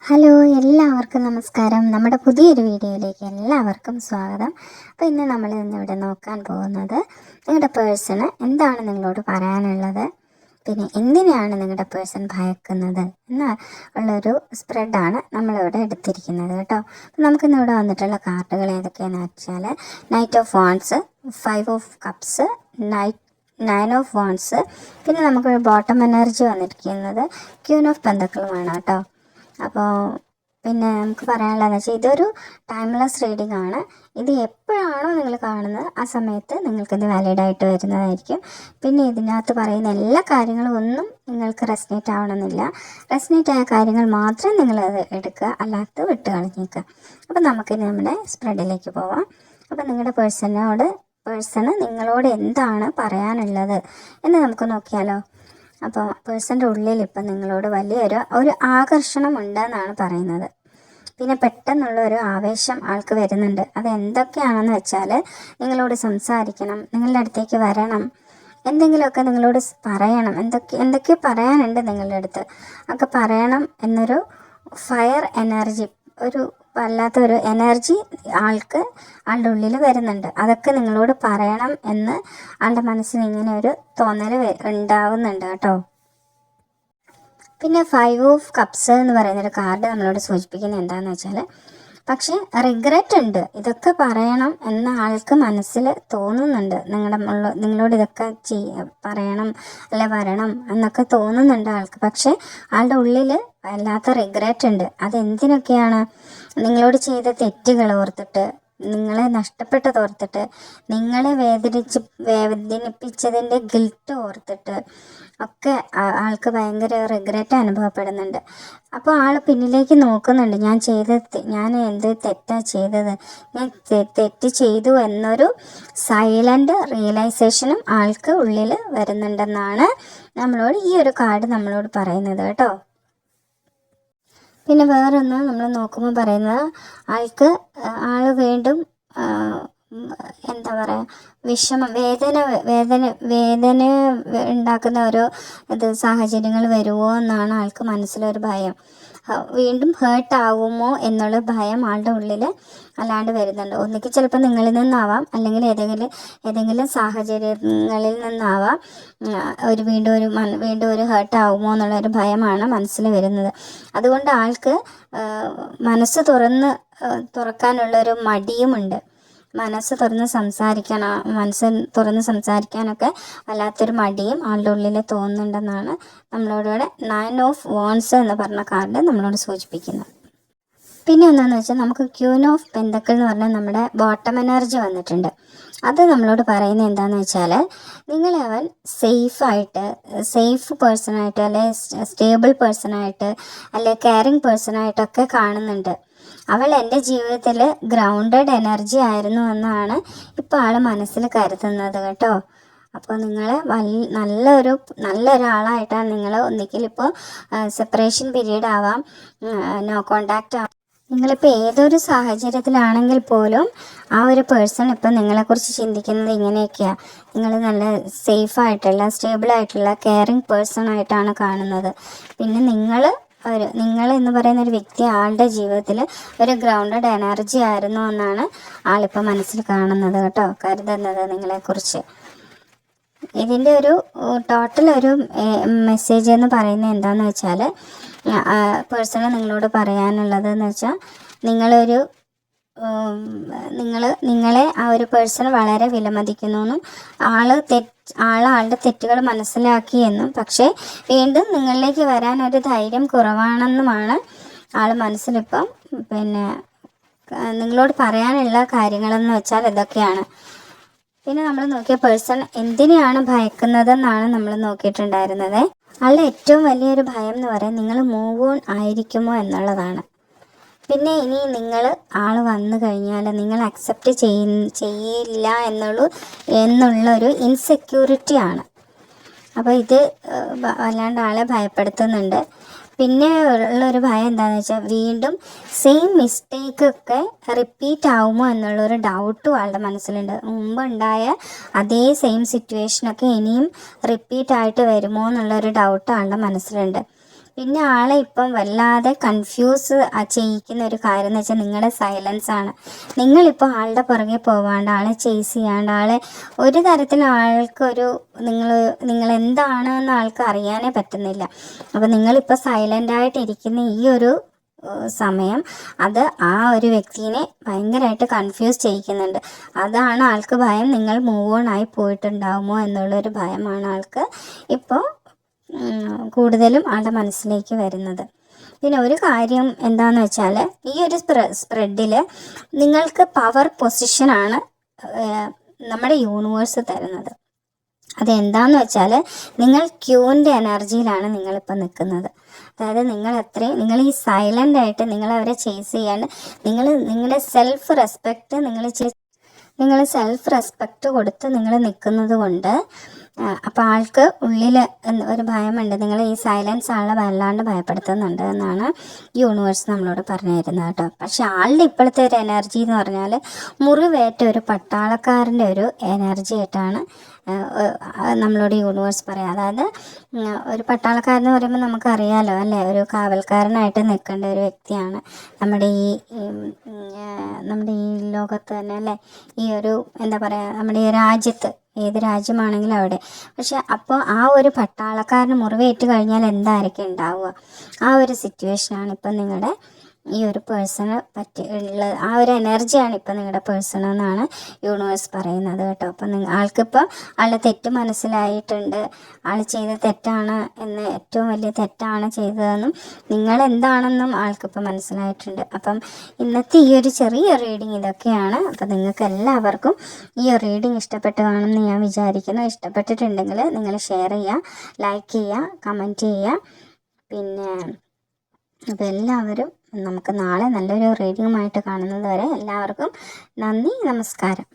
Hello, എല്ലാവർക്കും നമസ്കാരം. നമ്മുടെ പുതിയൊരു വീഡിയോയിലേക്ക് എല്ലാവർക്കും സ്വാഗതം. അപ്പോൾ ഇന്ന് നമ്മൾ ഇന്നിവിടെ നോക്കാൻ പോകുന്നത് നിങ്ങളുടെ പേഴ്സണ് എന്താണ് നിങ്ങളോട് പറയാനുള്ളത്, പിന്നെ എന്തിനാണ് നിങ്ങളുടെ പേഴ്സൺ ഭയക്കുന്നത് എന്ന ഉള്ളൊരു സ്പ്രെഡാണ് നമ്മളിവിടെ എടുത്തിരിക്കുന്നത് കേട്ടോ. അപ്പോൾ നമുക്കിന്നിവിടെ വന്നിട്ടുള്ള കാർഡുകൾ ഏതൊക്കെയാണെന്ന് വെച്ചാൽ knight of wands, 5 of cups, nine of wands, പിന്നെ നമുക്ക് ബോട്ടം എനർജി വന്നിരിക്കുന്നത് ക്യൂൻ ഓഫ് പെന്തക്കിളുമാണ് കേട്ടോ. അപ്പോൾ പിന്നെ നമുക്ക് പറയാനുള്ളതെന്ന് വെച്ചാൽ ഇതൊരു ടൈംലെസ് റീഡിംഗ് ആണ്. ഇത് എപ്പോഴാണോ നിങ്ങൾ കാണുന്നത് ആ സമയത്ത് നിങ്ങൾക്കിത് വാലിഡായിട്ട് വരുന്നതായിരിക്കും. പിന്നെ ഇതിനകത്ത് പറയുന്ന എല്ലാ കാര്യങ്ങളും ഒന്നും നിങ്ങൾക്ക് റെസനേറ്റ് ആവണമെന്നില്ല. റെസനേറ്റ് ആയ കാര്യങ്ങൾ മാത്രം നിങ്ങളത് എടുക്കുക, അല്ലാത്ത വിട്ട് കളഞ്ഞേക്കുക. അപ്പോൾ നമുക്കിനി നമ്മുടെ സ്പ്രെഡിലേക്ക് പോവാം. അപ്പോൾ നിങ്ങളുടെ പേഴ്സണ് നിങ്ങളോട് എന്താണ് പറയാനുള്ളത് എന്ന് നമുക്ക് നോക്കിയാലോ. അപ്പോൾ പേഴ്സൻ്റെ ഉള്ളിൽ ഇപ്പം നിങ്ങളോട് വലിയൊരു ആകർഷണം ഉണ്ടെന്നാണ് പറയുന്നത്. പിന്നെ പെട്ടെന്നുള്ളൊരു ആവേശം ആൾക്ക് വരുന്നുണ്ട്. അത് എന്തൊക്കെയാണെന്ന് വെച്ചാൽ നിങ്ങളോട് സംസാരിക്കണം, നിങ്ങളുടെ അടുത്തേക്ക് വരണം, എന്തെങ്കിലുമൊക്കെ നിങ്ങളോട് പറയണം, എന്തൊക്കെ പറയാനുണ്ട് നിങ്ങളുടെ അടുത്ത് ഒക്കെ പറയണം എന്നൊരു ഫയർ എനർജി, ഒരു വല്ലാത്തൊരു എനർജി ആളുടെ ഉള്ളിൽ വരുന്നുണ്ട്. അതൊക്കെ നിങ്ങളോട് പറയണം എന്ന് ആളുടെ മനസ്സിന് ഇങ്ങനെ ഒരു തോന്നൽ ഉണ്ടാവുന്നുണ്ട് കേട്ടോ. പിന്നെ 5 ഓഫ് കപ്സ് എന്ന് പറയുന്നൊരു കാർഡ് നമ്മളോട് സൂചിപ്പിക്കുന്നത് എന്താണെന്ന് വെച്ചാൽ, പക്ഷേ റിഗ്രറ്റ് ഉണ്ട്. ഇതൊക്കെ പറയണം എന്ന ആൾക്ക് മനസ്സിൽ തോന്നുന്നുണ്ട്. നിങ്ങളോട് ഇതൊക്കെ പറയണം അല്ലെ വരണം എന്നൊക്കെ തോന്നുന്നുണ്ട് ആൾക്ക്. പക്ഷേ ആളുടെ ഉള്ളിൽ വല്ലാത്ത റിഗ്രറ്റ് ഉണ്ട്. അതെന്തിനൊക്കെയാണ്? നിങ്ങളോട് ചെയ്ത തെറ്റുകൾ ഓർത്തിട്ട്, നിങ്ങളെ നഷ്ടപ്പെട്ടതോർത്തിട്ട്, നിങ്ങളെ വേദനിപ്പിച്ചതിൻ്റെ ഗിൽട്ട് ഓർത്തിട്ട് ഒക്കെ ആൾക്ക് ഭയങ്കര റിഗ്രറ്റ് അനുഭവപ്പെടുന്നുണ്ട്. അപ്പോൾ ആൾ പിന്നിലേക്ക് നോക്കുന്നുണ്ട്. ഞാൻ എന്ത് തെറ്റാ ചെയ്തത്, ഞാൻ തെറ്റ് ചെയ്തു എന്നൊരു സൈലൻ്റ് റിയലൈസേഷനും ആൾക്ക് ഉള്ളിൽ വരുന്നുണ്ടെന്നാണ് ഈ ഒരു കാർഡ് നമ്മളോട് പറയുന്നത് കേട്ടോ. പിന്നെ വേറൊന്ന് നമ്മൾ നോക്കുമ്പോൾ പറയുന്നത്, ആൾ വീണ്ടും എന്താ പറയുക, വിഷമം, വേദന ഉണ്ടാക്കുന്ന ഓരോ സാഹചര്യങ്ങൾ വരുമോ എന്നാണ് ആൾക്ക് മനസ്സിലൊരു ഭയം. വീണ്ടും ഹേർട്ട് ആവുമോ എന്നുള്ള ഭയം ആളുടെ ഉള്ളിൽ അല്ലാണ്ട് വരുന്നുണ്ട്. ഒന്നിക്ക് ചിലപ്പോൾ നിങ്ങളിൽ നിന്നാവാം, അല്ലെങ്കിൽ ഏതെങ്കിലും സാഹചര്യങ്ങളിൽ നിന്നാവാം. വീണ്ടും ഒരു ഹേർട്ട് ആവുമോ എന്നുള്ളൊരു ഭയമാണ് മനസ്സിൽ വരുന്നത്. അതുകൊണ്ട് ആൾക്ക് മനസ്സ് തുറക്കാനുള്ളൊരു മടിയുമുണ്ട്. മനസ്സ് തുറന്ന് സംസാരിക്കാനൊക്കെ വല്ലാത്തൊരു മടിയും ആളുടെ ഉള്ളിൽ തോന്നുന്നുണ്ടെന്നാണ് നമ്മളോടിവിടെ 9 ഓഫ് വാൺസ് എന്ന് പറഞ്ഞ കാർഡ് നമ്മളോട് സൂചിപ്പിക്കുന്നത്. പിന്നെ എന്താണെന്ന് വെച്ചാൽ, നമുക്ക് ക്യൂൻ ഓഫ് പെന്തക്കിൾ എന്ന് പറഞ്ഞാൽ നമ്മുടെ ബോട്ടം എനർജി വന്നിട്ടുണ്ട്. അത് നമ്മളോട് പറയുന്നത് എന്താണെന്ന് വെച്ചാൽ, നിങ്ങളെ അവൻ സേഫ് പേഴ്സണായിട്ട്, അല്ലെ സ്റ്റേബിൾ പേഴ്സണായിട്ട്, അല്ലെ കെയറിങ് പേഴ്സണായിട്ടൊക്കെ കാണുന്നുണ്ട്. അവൾ എൻ്റെ ജീവിതത്തിൽ ഗ്രൗണ്ടഡ് എനർജി ആയിരുന്നു എന്നാണ് ഇപ്പോൾ ആൾ മനസ്സിൽ കരുതുന്നത് കേട്ടോ. അപ്പോൾ നിങ്ങളെ നല്ലൊരാളായിട്ടാണ് നിങ്ങൾ ഒന്നിക്കലിപ്പോൾ സെപ്പറേഷൻ പീരീഡ് ആവാം, നോ കോണ്ടാക്റ്റ് ആവാം. നിങ്ങളിപ്പോൾ ഏതൊരു സാഹചര്യത്തിലാണെങ്കിൽ പോലും ആ ഒരു പേഴ്സൺ ഇപ്പം നിങ്ങളെക്കുറിച്ച് ചിന്തിക്കുന്നത് ഇങ്ങനെയൊക്കെയാണ്. നിങ്ങൾ നല്ല സേഫായിട്ടുള്ള, സ്റ്റേബിളായിട്ടുള്ള, കെയറിങ് പേഴ്സൺ ആയിട്ടാണ് കാണുന്നത്. പിന്നെ നിങ്ങൾ എന്ന് പറയുന്ന ഒരു വ്യക്തി ആളുടെ ജീവിതത്തിൽ ഒരു ഗ്രൗണ്ടഡ് എനർജി ആയിരുന്നു എന്നാണ് ആളിപ്പോൾ മനസ്സിൽ കാണുന്നത് കേട്ടോ, കരുതുന്നത് നിങ്ങളെക്കുറിച്ച്. ഇതിൻ്റെ ഒരു ടോട്ടൽ ഒരു മെസ്സേജ് എന്ന് പറയുന്നത് എന്താണെന്ന് വെച്ചാൽ, പേഴ്സണൽ നിങ്ങളോട് പറയാനുള്ളത് എന്ന് വെച്ചാൽ, നിങ്ങളെ ആ ഒരു പേഴ്സൺ വളരെ വിലമതിക്കുന്നു എന്നും ആളുടെ തെറ്റുകൾ മനസ്സിലാക്കിയെന്നും, പക്ഷേ വീണ്ടും നിങ്ങളിലേക്ക് വരാൻ ഒരു ധൈര്യം കുറവാണെന്നുമാണ് ആൾ മനസ്സിലിപ്പം പിന്നെ നിങ്ങളോട് പറയാനുള്ള കാര്യങ്ങളെന്ന് വെച്ചാൽ ഇതൊക്കെയാണ്. പിന്നെ നമ്മൾ നോക്കിയ പേഴ്സൺ എന്തിനെയാണ് ഭയക്കുന്നതെന്നാണ് നമ്മൾ നോക്കിയിട്ടുണ്ടായിരുന്നത്. ആളുടെ ഏറ്റവും വലിയൊരു ഭയം എന്ന് പറയാൻ നിങ്ങൾ മൂവ് ഓൺ ആയിരിക്കുമോ എന്നുള്ളതാണ്. പിന്നെ ഇനി ആൾ വന്നു കഴിഞ്ഞാൽ നിങ്ങൾ അക്സെപ്റ്റ് ചെയ്യില്ല എന്നുള്ളൊരു ഇൻസെക്യൂരിറ്റി ആണ്. അപ്പോൾ ഇത് വല്ലാണ്ട് ആളെ ഭയപ്പെടുത്തുന്നുണ്ട്. പിന്നെ ഉള്ളൊരു ഭയം എന്താണെന്ന് വെച്ചാൽ, വീണ്ടും സെയിം മിസ്റ്റേക്കൊക്കെ റിപ്പീറ്റ് ആവുമോ എന്നുള്ളൊരു ഡൗട്ടും ആളുടെ മനസ്സിലുണ്ട്. മുമ്പുണ്ടായ അതേ സെയിം സിറ്റുവേഷനൊക്കെ ഇനിയും റിപ്പീറ്റ് ആയിട്ട് വരുമോ എന്നുള്ളൊരു ഡൗട്ട് ആളുടെ മനസ്സിലുണ്ട്. പിന്നെ ആളെ ഇപ്പം വല്ലാതെ കൺഫ്യൂസ് ചെയ്യിക്കുന്ന ഒരു കാര്യം എന്ന് വെച്ചാൽ നിങ്ങളുടെ സൈലൻസ് ആണ്. നിങ്ങളിപ്പോൾ ആളുടെ പുറകെ പോവാണ്ട്, ആളെ ചേസ് ചെയ്യാണ്ട്, ആളെ ഒരു തരത്തിൽ ആൾക്കൊരു നിങ്ങൾ എന്താണെന്ന് ആൾക്ക് അറിയാനേ പറ്റുന്നില്ല. അപ്പോൾ നിങ്ങളിപ്പോൾ സൈലൻ്റായിട്ടിരിക്കുന്ന ഈ ഒരു സമയം അത് ആ ഒരു വ്യക്തിനെ ഭയങ്കരമായിട്ട് കൺഫ്യൂസ് ചെയ്യിക്കുന്നുണ്ട്. അതാണ് ആൾക്ക് ഭയം. നിങ്ങൾ മൂവ് ഓൺ ആയി പോയിട്ടുണ്ടാവുമോ എന്നുള്ളൊരു ഭയമാണ് ആൾക്ക് ഇപ്പോൾ കൂടുതലും ആളുടെ മനസ്സിലേക്ക് വരുന്നത്. പിന്നെ ഒരു കാര്യം എന്താണെന്ന് വെച്ചാൽ, ഈ ഒരു സ്പ്രെഡിൽ നിങ്ങൾക്ക് പവർ പൊസിഷനാണ് നമ്മുടെ യൂണിവേഴ്സ് തരുന്നത്. അതെന്താണെന്ന് വെച്ചാൽ, നിങ്ങൾ ക്യൂവിൻ്റെ എനർജിയിലാണ് നിങ്ങളിപ്പോൾ നിൽക്കുന്നത്. അതായത് നിങ്ങൾ ഈ സൈലൻ്റ് ആയിട്ട് നിങ്ങളവരെ ചേസ് ചെയ്യാണ്ട് നിങ്ങളുടെ സെൽഫ് റെസ്പെക്റ്റ് കൊടുത്ത് നിങ്ങൾ നിൽക്കുന്നത് കൊണ്ട് അപ്പോൾ ആൾക്ക് ഉള്ളിൽ ഒരു ഭയമുണ്ട്. നിങ്ങൾ ഈ സൈലൻസ് ആളെ വല്ലാണ്ട് ഭയപ്പെടുത്തുന്നുണ്ട് എന്നാണ് യൂണിവേഴ്സ് നമ്മളോട് പറഞ്ഞു തരുന്നത് കേട്ടോ. പക്ഷെ ആളുടെ ഇപ്പോഴത്തെ ഒരു എനർജി എന്ന് പറഞ്ഞാൽ മുറിവേറ്റ ഒരു പട്ടാളക്കാരൻ്റെ ഒരു എനർജി ആയിട്ടാണ് നമ്മളോട് യൂണിവേഴ്സ് പറയാം. അതായത് ഒരു പട്ടാളക്കാരൻ എന്ന് പറയുമ്പോൾ നമുക്കറിയാലോ അല്ലേ, ഒരു കാവൽക്കാരനായിട്ട് നിൽക്കേണ്ട ഒരു വ്യക്തിയാണ് നമ്മുടെ ഈ ലോകത്ത് തന്നെ അല്ലേ, ഈ ഒരു എന്താ പറയുക, നമ്മുടെ ഈ രാജ്യത്ത്, ഏത് രാജ്യമാണെങ്കിലും അവിടെ. പക്ഷെ അപ്പോൾ ആ ഒരു പട്ടാളക്കാരന് മുറിവേറ്റ് കഴിഞ്ഞാൽ എന്തായിരിക്കും ഉണ്ടാവുക? ആ ഒരു സിറ്റുവേഷനാണ് ഇപ്പം നിങ്ങളുടെ ഈ ഒരു പേഴ്സണ് ഉള്ളത്. ആ ഒരു എനർജിയാണ് ഇപ്പം നിങ്ങളുടെ പേഴ്സൺ എന്നാണ് യൂണിവേഴ്സ് പറയുന്നത് കേട്ടോ. അപ്പം ആൾക്കിപ്പോൾ ആളുടെ തെറ്റ് മനസ്സിലായിട്ടുണ്ട്. ആൾ ചെയ്ത തെറ്റാണ് എന്ന്, ഏറ്റവും വലിയ തെറ്റാണ് ചെയ്തതെന്നും നിങ്ങൾ എന്താണെന്നും ആൾക്കിപ്പോൾ മനസ്സിലായിട്ടുണ്ട്. അപ്പം ഇന്നത്തെ ഈ ഒരു ചെറിയ റീഡിങ് ഇതൊക്കെയാണ്. അപ്പം നിങ്ങൾക്ക് എല്ലാവർക്കും ഈ ഒരു റീഡിങ് ഇഷ്ടപ്പെട്ട് കാണുമെന്ന് ഞാൻ വിചാരിക്കുന്നു. ഇഷ്ടപ്പെട്ടിട്ടുണ്ടെങ്കിൽ നിങ്ങൾ ഷെയർ ചെയ്യുക, ലൈക്ക് ചെയ്യുക, കമൻറ്റ് ചെയ്യുക. പിന്നെ അപ്പോൾ എല്ലാവരും നമുക്ക് നാളെ നല്ലൊരു റീഡിങ്ങുമായിട്ട് കാണുന്നത് വരെ എല്ലാവർക്കും നന്ദി, നമസ്കാരം.